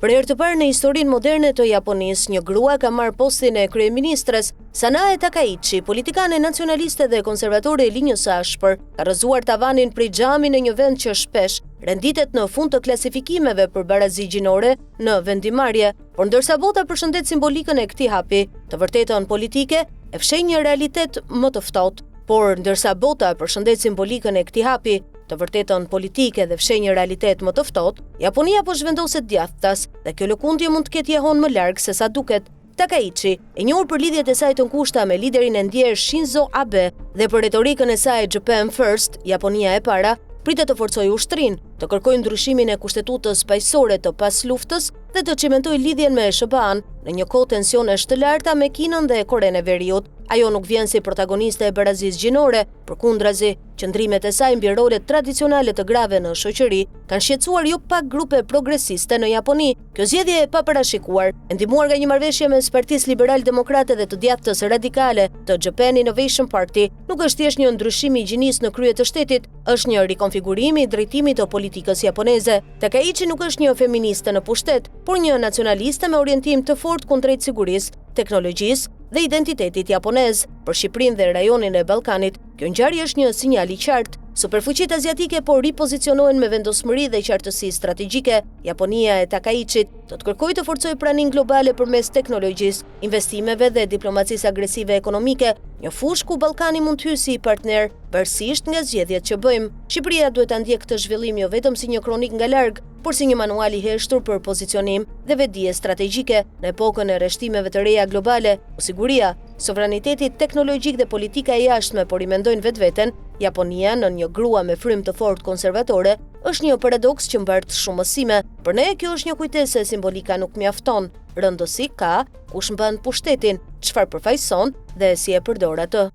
Për herë të parë në historinë moderne të Japonisë, një grua ka marrë postin e kryeministres. Sanae Takaichi, politikane nacionaliste dhe konservatore e linjës së ashpër, ka rrëzuar tavanin prej xhami në një vend që shpesh renditet në fund të klasifikimeve për barazi gjinore në vendimarrje, por ndërsa bota përshëndet simbolikën e këtij hapi, të vërtetën politike e fsheh një realitet më të ftohtë. Por ndërsa bota përshëndet simbolikën e këtij hapi, të vërtetën politike dhe fsheh një realitet më të ftohtë, Japonia po zhvendoset djathtas dhe kjo lëkundje mund të ketë jehon më larg se sa duket. Takaichi, e njohur për lidhjet e saj të ngushta me liderin e ndjerë Shinzo Abe dhe për retorikën e saj Japan First, Japonia e para, pritet të forcojë ushtrinë, të kërkojë ndryshimin e kushtetutës paqësore të pas luftës dhe të cimentojë lidhjen me SBA-n në një kohë tensionesh të larta me Kinën dhe Korenë e Veriut. Ajo nuk vjen si protagoniste e barazisë gjinore, përkundrazi, qëndrimet e saj mbi rolet tradicionale të grave në shoqëri kanë shqetësuar jo pak grupe progresiste në Japoni. Kjo zgjedhje e paparashikuar, e ndihmuar nga një marrëveshje mes Partisë Liberal-Demokrate dhe të djathtës radikale të Japan Innovation Party, nuk është thjesht një ndryshim i gjinisë në krye të shtetit, është një rikonfigurimi i drejtimit të politikës japoneze. Takaichi nuk është një feministe në pushtet, por një nacionaliste me orientim të fortë kundrejt sigurisë, teknologjisë dhe identitetit japonez. Për Shqipërinë dhe rajonin e Ballkanit, kjo ngjarje është një sinjal i qartë. Superfuqitë aziatike po ripozicionohen me vendosmëri dhe qartësi strategjike. Japonia e Takaichit do të kërkojë të forcojë praninë globale përmes teknologjisë, investimeve dhe diplomacisë agresive ekonomike, një fushë ku Ballkani mund të hyjë si partner, varësisht nga zgjedhjet që bëjmë. Shqipëria duhet ta ndjekë këtë zhvillim jo vetëm si një kronik nga larg, por si një manual i heshtur për pozicionim dhe vetdije strategjike në epokën e rreshtimeve të reja globale. Siguria, sovraniteti teknologjik dhe politika e jashtme po rimendojnë vetveten, Japonia në një grua me frymë të fortë konservatore është një paradoks që mbart shumë mësime. Për ne kjo është një kujtesë se simbolika nuk mjafton. Rëndësi ka kush mban pushtetin, çfarë përfaqëson dhe si e përdor atë.